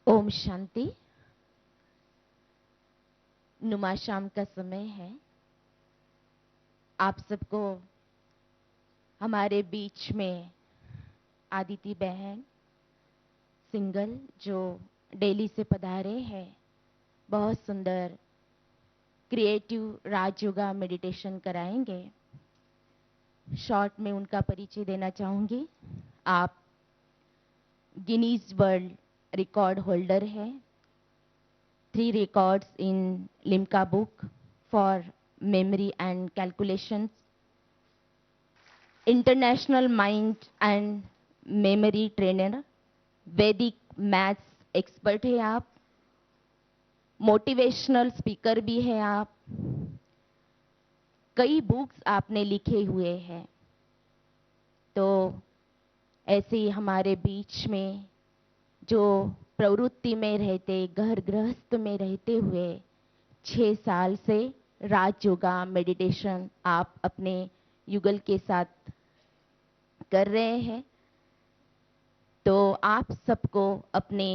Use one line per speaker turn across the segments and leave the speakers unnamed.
ओम शांति। नुमा शाम का समय है। आप सबको हमारे बीच में आदिति बहन सिंगल जो दिल्ली से पधारे हैं, बहुत सुंदर क्रिएटिव राजयोगा मेडिटेशन कराएंगे। शॉर्ट में उनका परिचय देना चाहूंगी। आप गिनीज वर्ल्ड रिकॉर्ड होल्डर हैं। 3 records in Limca book for memory and calculations, international mind and memory trainer, वैदिक मैथ्स एक्सपर्ट है आप, मोटिवेशनल स्पीकर भी है आप, कई बुक्स आपने लिखे हुए हैं। तो ऐसे ही हमारे बीच में जो प्रवृत्ति में रहते, घर गृहस्थ में रहते हुए 6 साल से राजयोगा मेडिटेशन आप अपने युगल के साथ कर रहे हैं, तो आप सबको अपने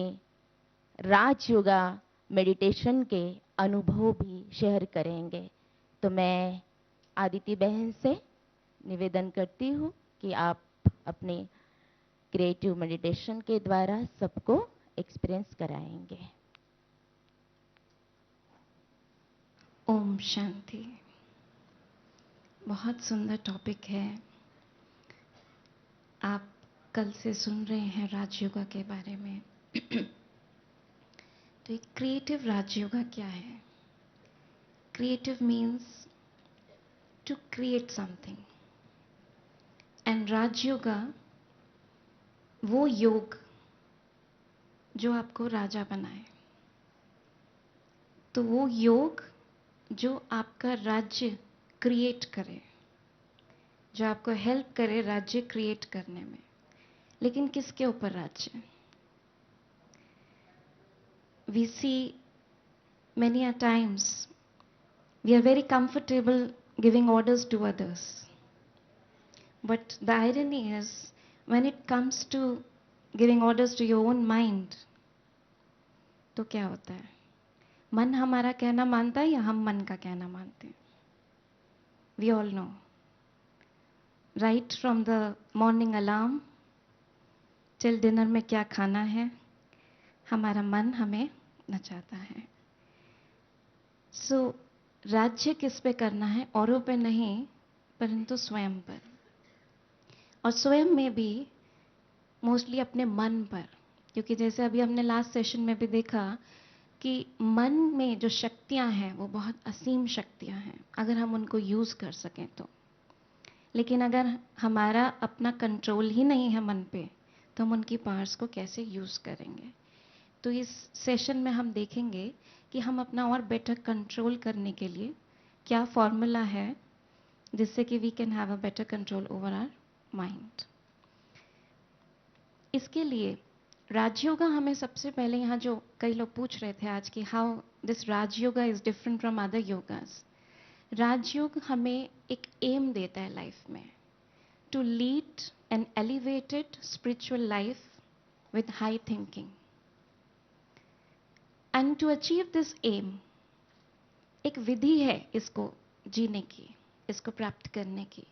राजयोगा मेडिटेशन के अनुभव भी शेयर करेंगे। तो मैं आदिति बहन से निवेदन करती हूँ कि आप अपने क्रिएटिव मेडिटेशन के द्वारा सबको एक्सपीरियंस कराएंगे।
ओम शांति। बहुत सुंदर टॉपिक है। आप कल से सुन रहे हैं राजयोगा के बारे में। तो एक क्रिएटिव राजयोगा क्या है? Creative means to create something, and Rajyoga वो योग जो आपको राजा बनाए। तो वो योग जो आपका राज्य क्रिएट करे, जो आपको हेल्प करे राज्य क्रिएट करने में। लेकिन किसके ऊपर राज्य? We see many a times we are very comfortable giving orders to others. But the irony is, when it comes to giving orders to your own mind, तो क्या होता है? मन हमारा कहना मानता है या हम मन का कहना मानते हैं? We all know. Right from the morning alarm till dinner में क्या खाना है, हमारा मन हमें नचाता है। So, राज्य किस पे करना है? औरों पे नहीं, परंतु स्वयं पर। और स्वयं में भी मोस्टली अपने मन पर, क्योंकि जैसे अभी हमने लास्ट सेशन में भी देखा कि मन में जो शक्तियां हैं वो बहुत असीम शक्तियां हैं, अगर हम उनको यूज कर सकें तो। लेकिन अगर हमारा अपना कंट्रोल ही नहीं है मन पे, तो हम उनकी पावर्स को कैसे यूज करेंगे? तो इस सेशन में हम देखेंगे कि हम अपना और बेटर कंट्रोल करने के लिए क्या फॉर्मूला है जिससे कि we can have a better control over our mind. इसके लिए राजयोगा हमें सबसे पहले, यहाँ जो कई लोग पूछ रहे थे आज कि how this Rajyoga is different from other yogas. Rajyog हमें एक एम देता है लाइफ में, to lead an elevated spiritual life with high thinking. And to achieve this aim, एक विधि है इसको जीने की, इसको प्राप्त करने की।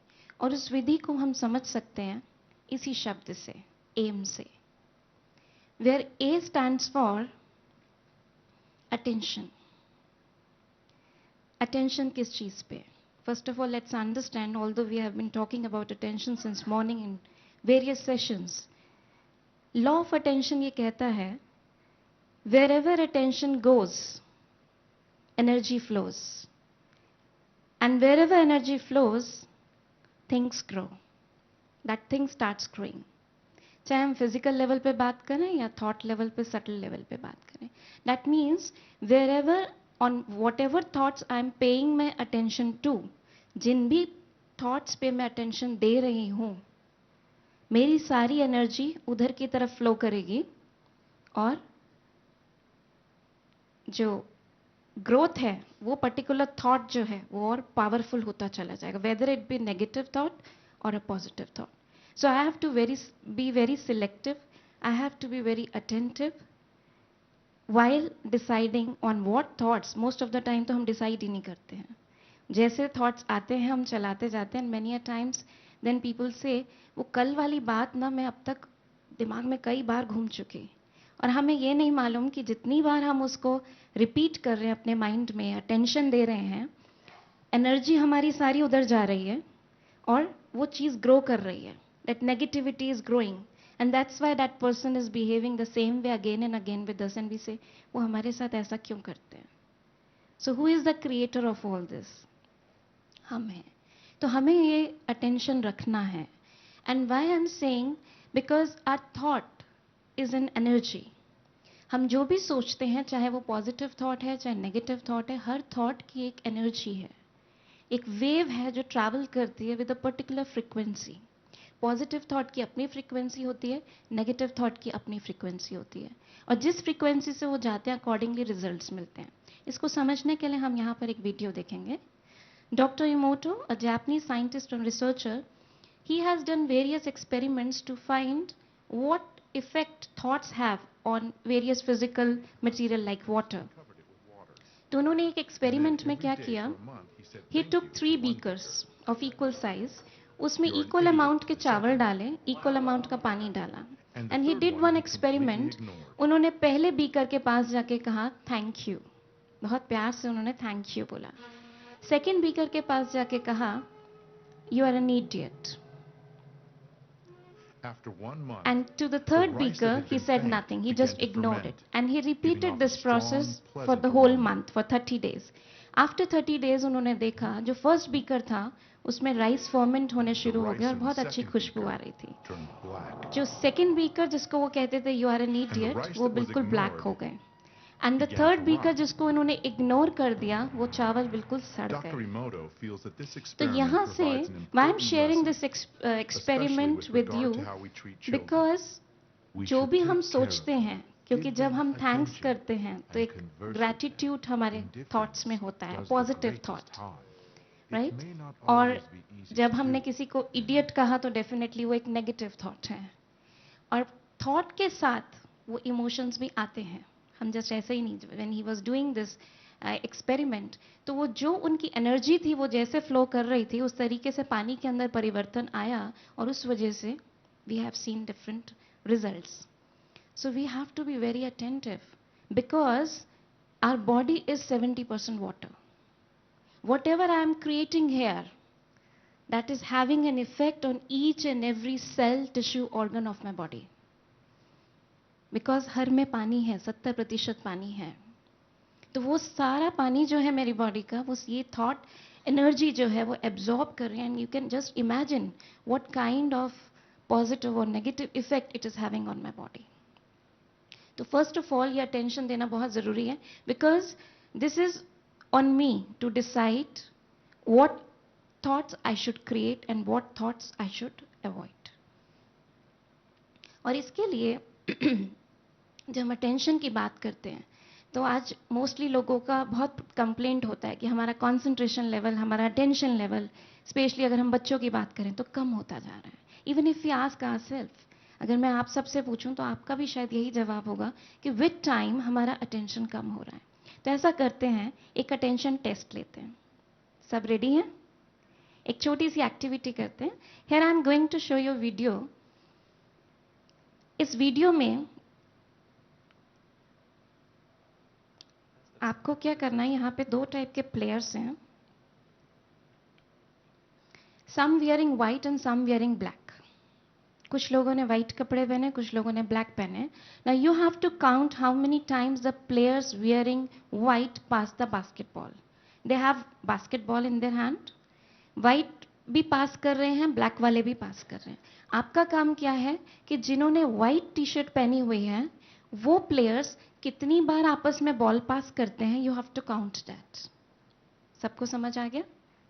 और उस विधि को हम समझ सकते हैं इसी शब्द से, एम से, where A stands for attention. Attention किस चीज पे? First of all, let's understand, although we have been talking about attention since morning in various sessions, law of attention ये कहता है wherever attention goes, energy flows, and wherever energy flows, things grow. That thing starts growing. चाहे हम physical level पे बात करें या thought level पे, सटल लेवल पे बात करें, that means wherever on whatever thoughts I am paying my attention to, जिन भी थॉट्स पे मैं अटेंशन दे रही हूं, मेरी सारी एनर्जी उधर की तरफ फ्लो करेगी और जो ग्रोथ है वो पर्टिकुलर थॉट जो है वो और पावरफुल होता चला जाएगा, whether it be negative thought और a positive thought. So I have to be very selective. I have to be very attentive while deciding on what thoughts, most of the time तो हम decide ही नहीं करते हैं. जैसे thoughts आते हैं हम चलाते जाते हैं. Many a times then people say वो कल वाली बात ना मैं अब तक दिमाग में कई बार घूम चुकी, और हमें ये नहीं मालूम कि जितनी बार हम उसको रिपीट कर रहे हैं अपने माइंड में, अटेंशन दे रहे हैं, एनर्जी हमारी सारी उधर जा रही है और वो चीज़ ग्रो कर रही है. That negativity is growing and that's why that person is behaving the same way again and again with us and we say वो हमारे साथ ऐसा क्यों करते हैं. So who is the creator of all this? हम हैं. तो हमें ये अटेंशन रखना है. And why I am saying, because our thought is an energy. हम जो भी सोचते हैं, चाहे वो पॉजिटिव थॉट है चाहे नेगेटिव थॉट है, हर थॉट की एक एनर्जी है, एक वेव है जो ट्रैवल करती है with a particular frequency. Positive thought की अपनी फ्रीक्वेंसी होती है, नेगेटिव थॉट की अपनी फ्रीक्वेंसी होती है, और जिस फ्रीक्वेंसी से वो जाते हैं अकॉर्डिंगली रिजल्ट्स मिलते हैं. इसको समझने के लिए हम यहाँ पर एक वीडियो देखेंगे. Doctor इमोटो, a Japanese scientist and researcher, he has done various experiments to find what effect thoughts have on various physical material like water. तो उन्होंने एक एक्सपेरिमेंट में क्या किया, he took 3 beakers of equal size, उसमें equal amount के चावल डाले, इक्वल अमाउंट का पानी डाला, and he did one experiment. उन्होंने पहले बीकर के पास जाके कहा थैंक यू, बहुत प्यार से उन्होंने थैंक यू बोला. सेकेंड बीकर के पास जाके कहा you are an idiot. And to the third beaker, he said nothing. He just ignored it. And he repeated this process for the whole month, for 30 days. After 30 days, उन्होंने देखा जो first beaker था उसमें rice ferment होने शुरू हो गया और बहुत अच्छी खुशबू आ रही थी. जो सेकेंड बीकर जिसको वो कहते थे यू आर एन इडियट, वो बिल्कुल ब्लैक हो गए. एंड द थर्ड बीकर जिसको इन्होंने इग्नोर कर दिया, वो चावल बिल्कुल सड़ गए. तो यहाँ से why I am sharing this experiment with you, because जो भी हम सोचते हैं, क्योंकि जब हम थैंक्स करते हैं तो एक ग्रैटिट्यूड हमारे थॉट्स में होता है, पॉजिटिव थॉट, राइट. और जब हमने किसी को इडियट कहा तो डेफिनेटली वो एक नेगेटिव थॉट है, और थॉट के साथ वो इमोशंस भी आते हैं. हम जस्ट ऐसे ही नहीं, when he was doing this experiment, तो वो जो उनकी एनर्जी थी वो जैसे फ्लो कर रही थी उस तरीके से पानी के अंदर परिवर्तन आया, और उस वजह से we have seen different results. So we have to be very attentive, because our body is 70% water. Whatever I am creating here, that is having an effect on each and every cell, tissue, organ of my body. Because हर में पानी है, 70% पानी है. तो वो सारा पानी जो है मेरी बॉडी का, वो ये थॉट एनर्जी जो है वो एब्जॉर्ब कर रहे हैं. And you can just imagine what kind of positive और negative effect it is having on my body. तो फर्स्ट ऑफ ऑल ये अटेंशन देना बहुत ज़रूरी है, because this is on me to decide what thoughts I should create and what thoughts I should avoid. और इसके लिए जब हम अटेंशन की बात करते हैं तो आज मोस्टली लोगों का बहुत कंप्लेंट होता है कि हमारा कंसंट्रेशन लेवल, हमारा अटेंशन लेवल, स्पेशली अगर हम बच्चों की बात करें तो कम होता जा रहा है. Even if we ask ourselves, अगर मैं आप सबसे पूछूं तो आपका भी शायद यही जवाब होगा कि विद टाइम हमारा अटेंशन कम हो रहा है. तो ऐसा करते हैं, एक अटेंशन टेस्ट लेते हैं. सब रेडी हैं? एक छोटी सी एक्टिविटी करते हैं. Here I am going to show you video. इस वीडियो में आपको क्या करना है, यहाँ पे 2 टाइप के प्लेयर्स हैं, some wearing white and some wearing black. कुछ लोगों ने व्हाइट कपड़े पहने, कुछ लोगों ने ब्लैक पहने. Now you have to count how many times the players wearing white pass the basketball. They have basketball in their hand. White भी पास कर रहे हैं, ब्लैक वाले भी पास कर रहे हैं. आपका काम क्या है कि जिन्होंने व्हाइट टी शर्ट पहनी हुई है वो प्लेयर्स कितनी बार आपस में बॉल पास करते हैं, you have to count that. सबको समझ आ गया?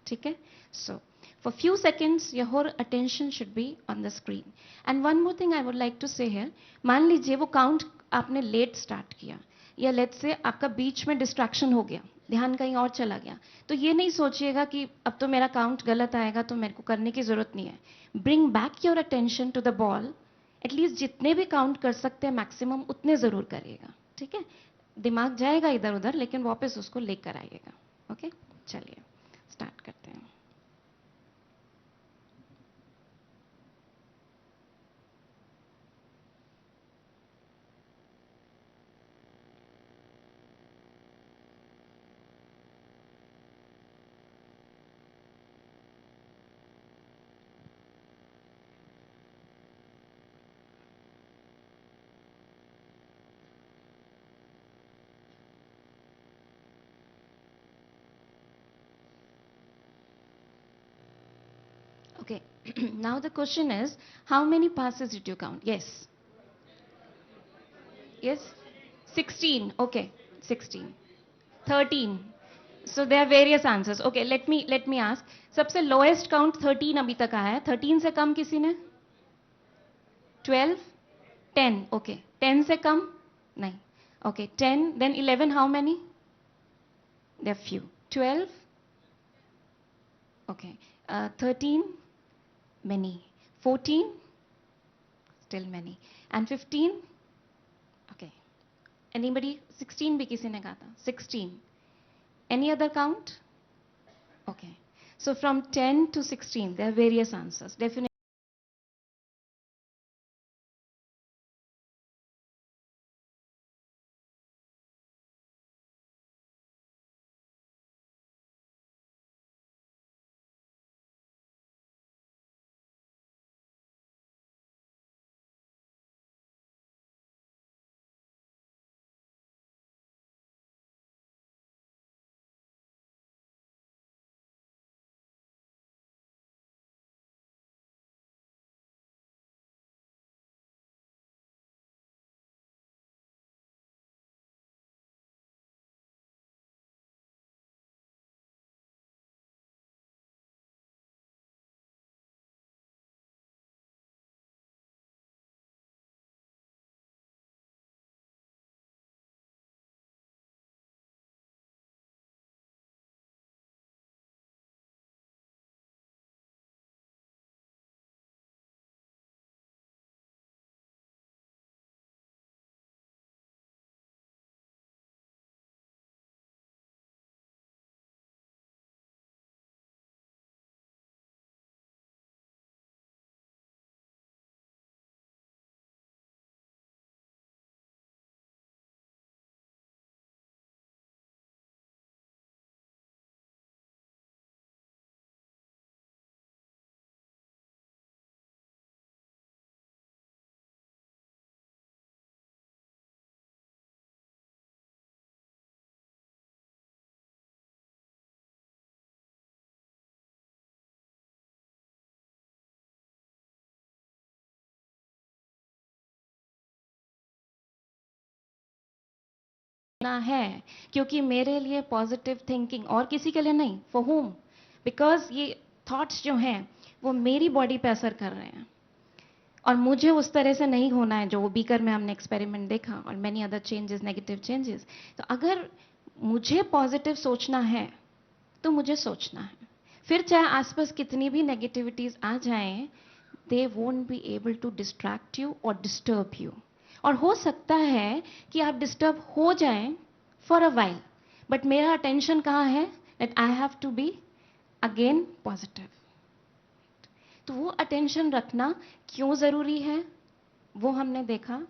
ठीक है. So for few seconds your whole attention should be on the screen. And one more thing I would like to say here, मान लीजिए वो काउंट आपने लेट स्टार्ट किया, या लेट्स से आपका बीच में डिस्ट्रैक्शन हो गया, ध्यान कहीं और चला गया, तो ये नहीं सोचिएगा कि अब तो मेरा काउंट गलत आएगा तो मेरे को करने की जरूरत नहीं है. Bring back your attention to the ball. At least जितने भी काउंट कर सकते हैं मैक्सिमम उतने जरूर करिएगा. ठीक है. दिमाग जाएगा इधर उधर, लेकिन वापस उसको लेकर आइएगा। ओके, चलिए स्टार्ट करते हैं। Okay, now the question is, how many passes did you count? Yes. Yes? 16. Okay, 16. 13. So there are various answers. Okay, let me ask. सबसे lowest count 13 अभी तक आया है. 13 से कम किसी ने? 12? 10. Okay. 10 से कम? नहीं. Okay, 10. Then 11, how many? There are few. 12? Okay. 13? Many. 14? Still many. And 15? Okay. Anybody? 16 भी किसी ने कहा था. 16. Any other count? Okay. So from 10 to 16, there are various answers. Definitely. ना है, क्योंकि मेरे लिए पॉजिटिव थिंकिंग, और किसी के लिए नहीं, फॉर होम, बिकॉज ये थॉट्स जो हैं वो मेरी बॉडी पे असर कर रहे हैं, और मुझे उस तरह से नहीं होना है जो वो बीकर में हमने एक्सपेरिमेंट देखा, और many other changes, negative changes. तो अगर मुझे पॉजिटिव सोचना है तो मुझे सोचना है, फिर चाहे आसपास कितनी भी नेगेटिविटीज आ जाएं, they won't be able to distract you और डिस्टर्ब यू। और हो सकता है कि आप डिस्टर्ब हो जाएं फॉर अ वाइल, बट मेरा अटेंशन कहाँ है? That I have to be again positive. तो वो अटेंशन रखना क्यों जरूरी है, वो हमने देखा।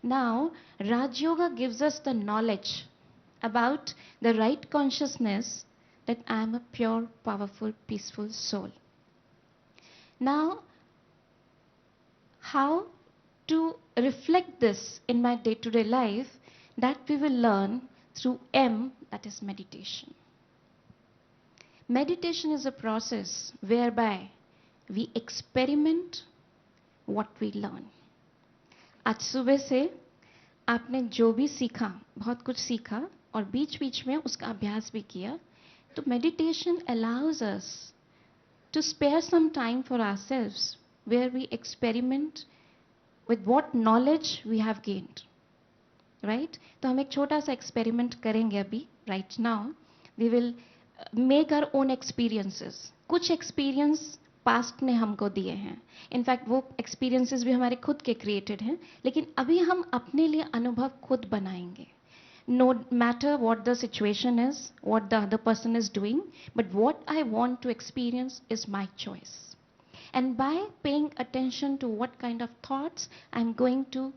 Now, Raj Yoga gives us the knowledge about the right consciousness that I am a pure, powerful, peaceful soul. Now, how to reflect this in my day to day life, that we will learn through M, that is meditation. Meditation is a process whereby we experiment what we learn. आज सुबह से आपने जो भी सीखा, बहुत कुछ सीखा और बीच बीच में उसका अभ्यास भी किया. तो meditation allows us to spare some time for ourselves where we experiment with what knowledge we have gained. Right? तो हम एक छोटा सा एक्सपेरिमेंट करेंगे अभी. Right now we will make our own experiences. कुछ एक्सपीरियंस पास्ट ने हमको दिए हैं. इनफैक्ट वो एक्सपीरियंसेस भी हमारे खुद के क्रिएटेड हैं, लेकिन अभी हम अपने लिए अनुभव खुद बनाएंगे. No matter what the situation is, what the other person is doing, but what I want to experience is my choice. And by paying attention to what kind of thoughts I'm going to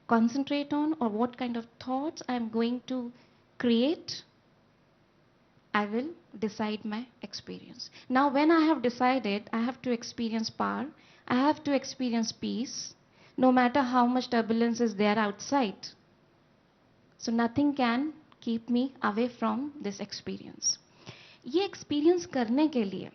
concentrate on or what kind of thoughts I'm going to create, I will decide my experience. Now, when I have decided, I have to experience power, I have to experience peace, no matter how much turbulence is there outside. So, nothing can keep me away from this experience. ये experience करने के लिए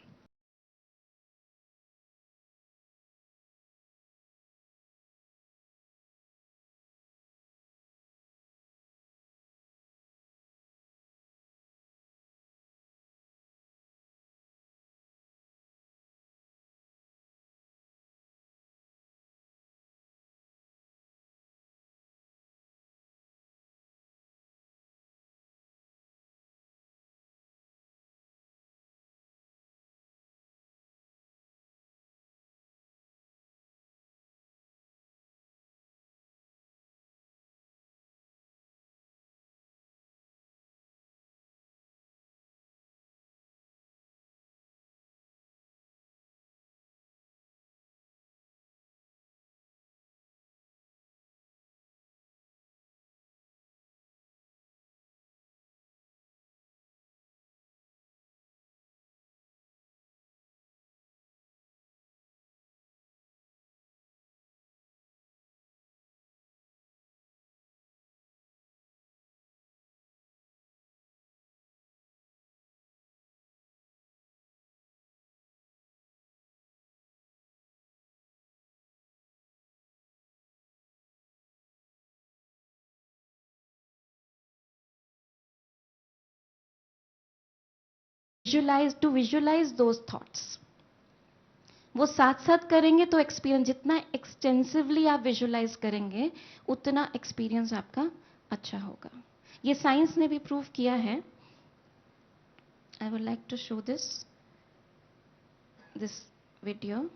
visualize those thoughts. वो साथ साथ करेंगे तो experience, जितना एक्सटेंसिवली आप विजुलाइज करेंगे उतना एक्सपीरियंस आपका अच्छा होगा. ये साइंस ने भी प्रूव किया है. I would like to show this video.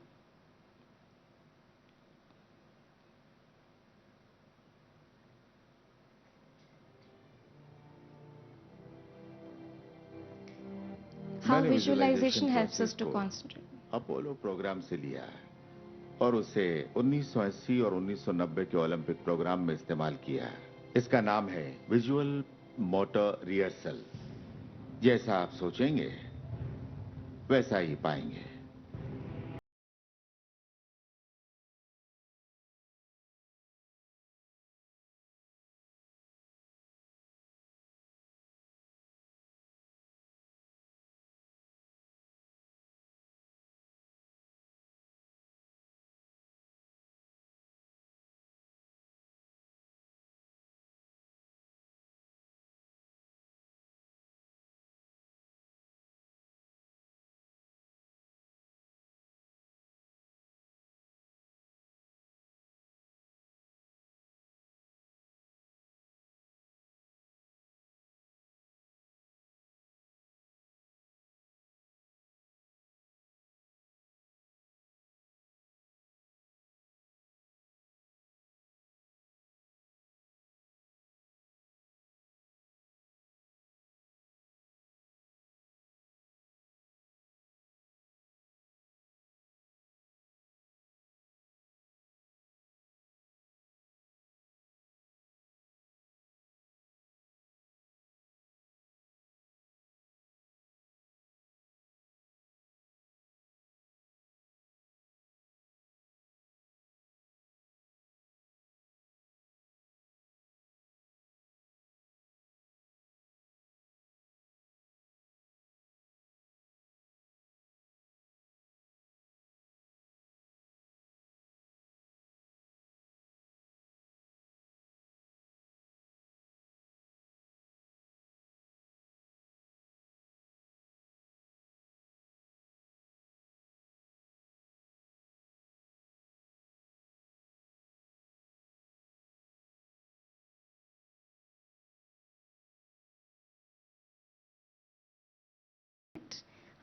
How visualization helps us to concentrate.
Apollo program से लिया है और उसे 1980 और 1990 के ओलंपिक प्रोग्राम में इस्तेमाल किया है. इसका नाम है विजुअल मोटर रिहर्सल. जैसा आप सोचेंगे वैसा ही पाएंगे.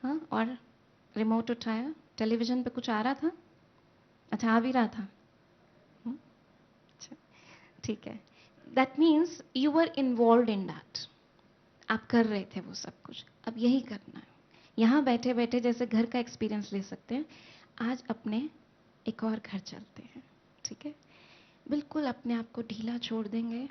हाँ, और रिमोट उठाया, टेलीविजन पे कुछ आ रहा था? अच्छा, आ भी रहा था। अच्छा, ठीक है। That means you were involve in that. आप कर रहे थे वो सब कुछ। अब यही करना है। यहाँ बैठे बैठे जैसे घर का एक्सपीरियंस ले सकते हैं, आज अपने एक और घर चलते हैं। ठीक है, बिल्कुल अपने आप को ढीला छोड़ देंगे।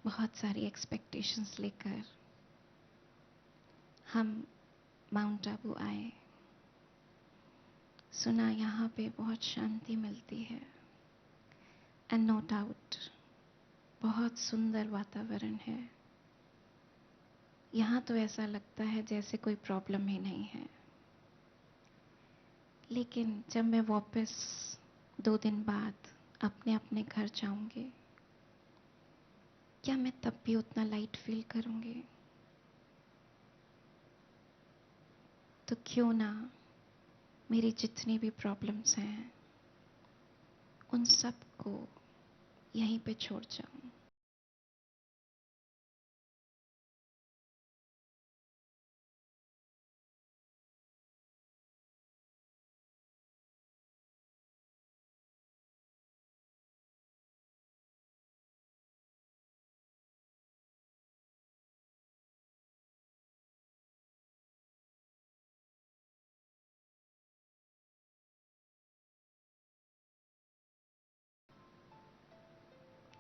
बहुत सारी एक्सपेक्टेशंस लेकर हम माउंट आबू आए। सुना यहाँ पे बहुत शांति मिलती है, एंड नो डाउट बहुत सुंदर वातावरण है। यहाँ तो ऐसा लगता है जैसे कोई प्रॉब्लम ही नहीं है। लेकिन जब मैं वापस 2 दिन बाद अपने अपने घर जाऊंगी, क्या मैं तब भी उतना लाइट फील करूंगी? तो क्यों ना मेरी जितनी भी प्रॉब्लम्स हैं उन सब को यहीं पे छोड़ जाऊं।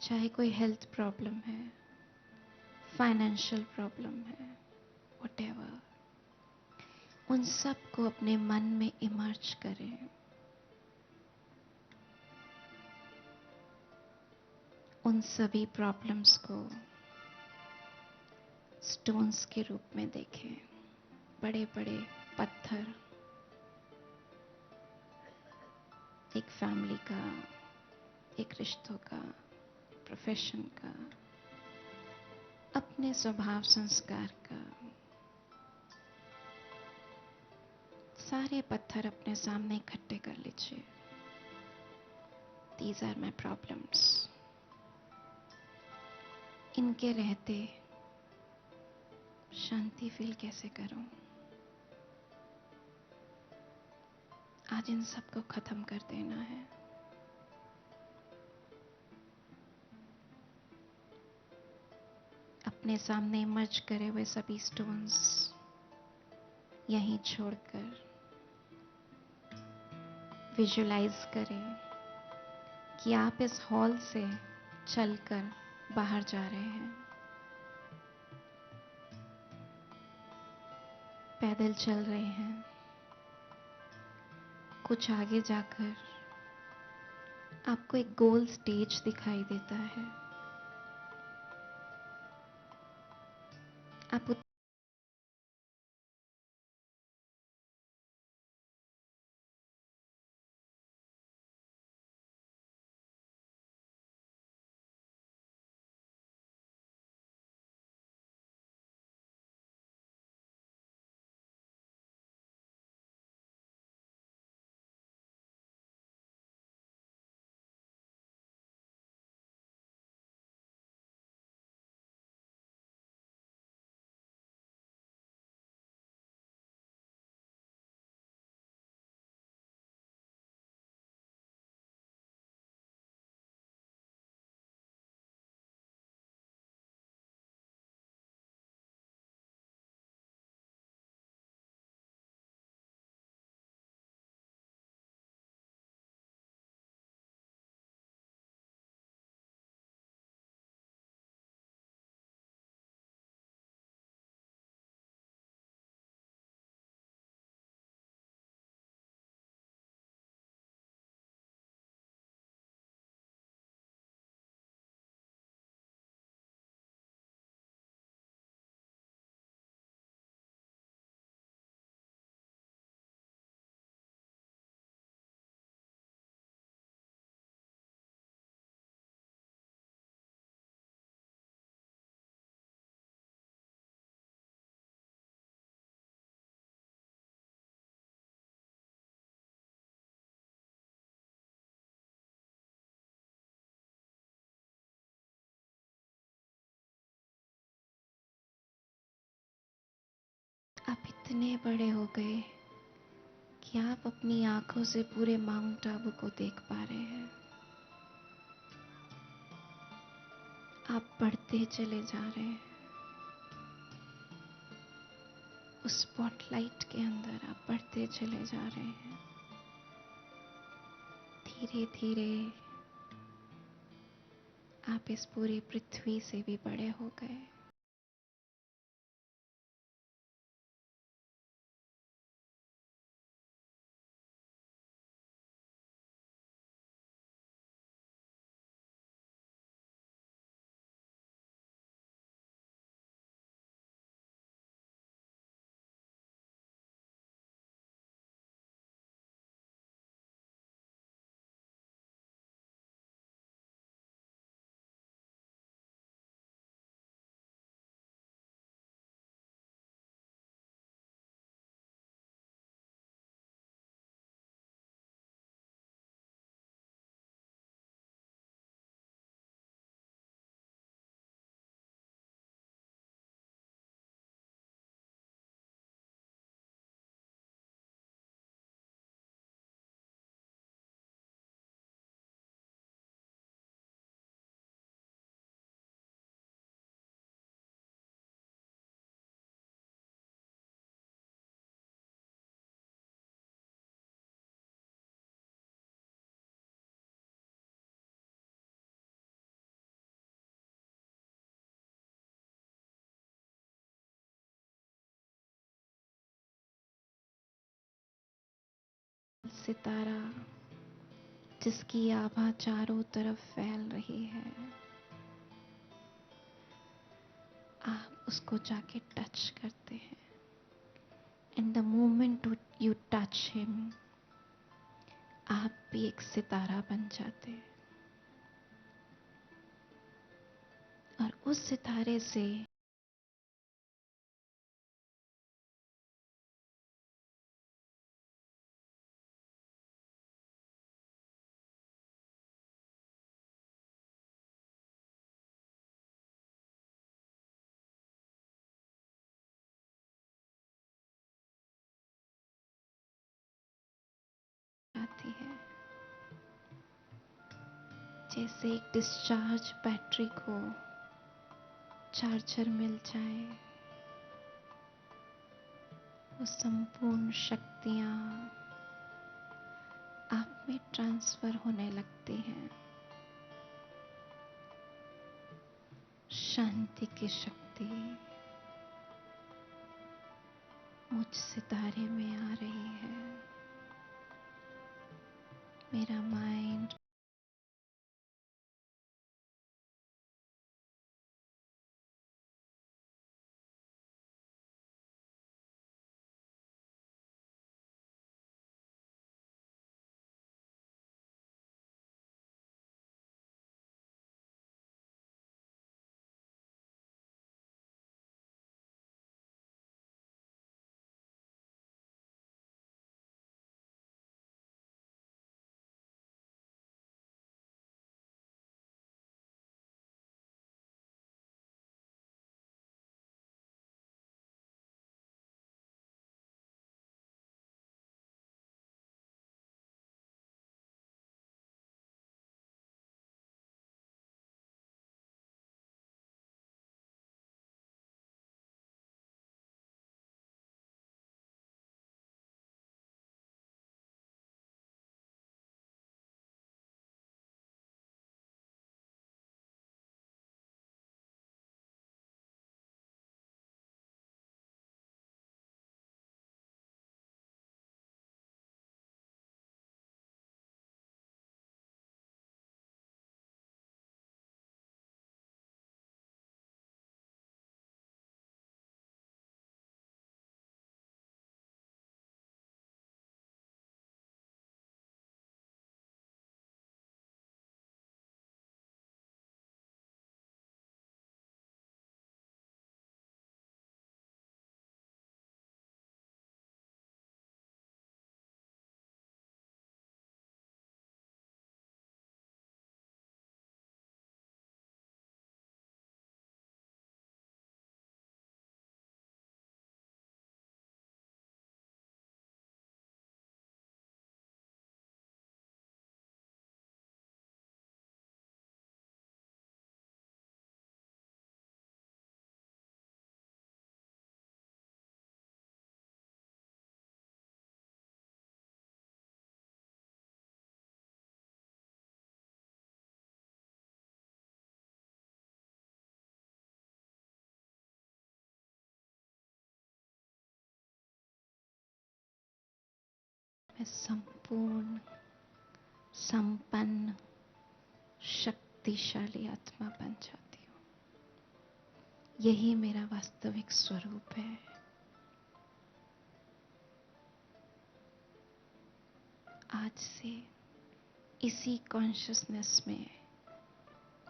चाहे कोई हेल्थ प्रॉब्लम है, फाइनेंशियल प्रॉब्लम है, व्हाटएवर, उन सब को अपने मन में इमर्ज करें। उन सभी प्रॉब्लम्स को स्टोन्स के रूप में देखें। बड़े बड़े पत्थर, एक फैमिली का, एक रिश्तों का, प्रोफेशन का, अपने स्वभाव संस्कार का, सारे पत्थर अपने सामने इकट्ठे कर लीजिए। These are my problems. इनके रहते शांति फील कैसे करूं? आज इन सबको खत्म कर देना है। अपने सामने इमर्ज करे हुए सभी स्टोन्स यहीं छोड़कर विजुलाइज करें कि आप इस हॉल से चलकर बाहर जा रहे हैं। पैदल चल रहे हैं। कुछ आगे जाकर आपको एक गोल स्टेज दिखाई देता है। आप इतने बड़े हो गए कि आप अपनी आंखों से पूरे माउंट आबू को देख पा रहे हैं। आप बढ़ते चले जा रहे हैं। उस स्पॉटलाइट के अंदर आप बढ़ते चले जा रहे हैं। धीरे धीरे आप इस पूरी पृथ्वी से भी बड़े हो गए। सितारा जिसकी आभा चारों तरफ फैल रही है, आप उसको जाके टच करते हैं। And the moment you touch him, आप भी एक सितारा बन जाते हैं। और उस सितारे से आती है, जैसे एक डिस्चार्ज बैटरी को चार्जर मिल जाए, वो संपूर्ण शक्तियां आप में ट्रांसफर होने लगती हैं। शांति की शक्ति मुझ सितारे में आ रही है। मेरा माइंड मैं संपूर्ण, संपन्न, शक्तिशाली आत्मा बन जाती हूँ। यही मेरा वास्तविक स्वरूप है। आज से इसी कॉन्शियसनेस में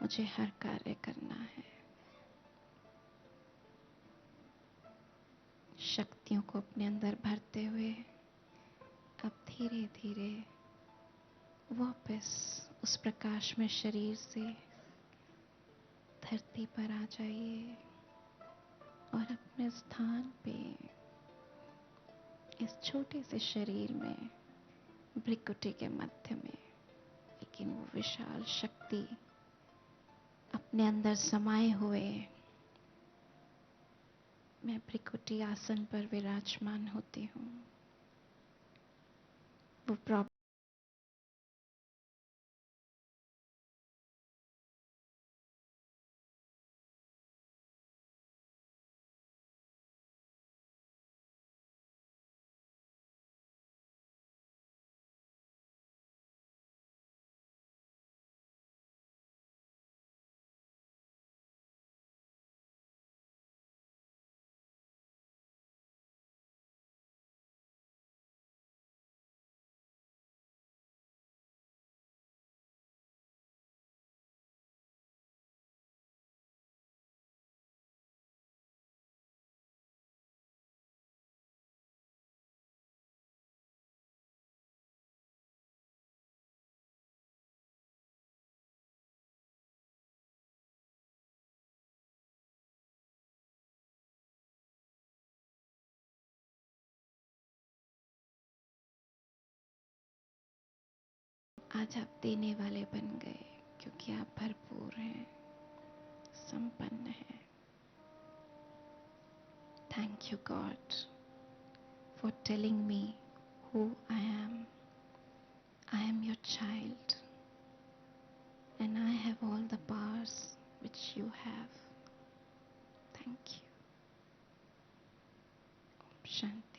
मुझे हर कार्य करना है। शक्तियों को अपने अंदर भरते हुए अब धीरे धीरे वापस उस प्रकाश में शरीर से धरती पर आ जाइए और अपने स्थान पे इस छोटे से शरीर में भृकुटी के मध्य में, लेकिन वो विशाल शक्ति अपने अंदर समाये हुए मैं भृकुटी आसन पर विराजमान होती हूँ। वो प्रॉब्लम आज आप देने वाले बन गए, क्योंकि आप भरपूर हैं, संपन्न हैं। Thank you God for telling me who I am. I am your child, and I have all the powers which you have. Thank you. Om Shanti.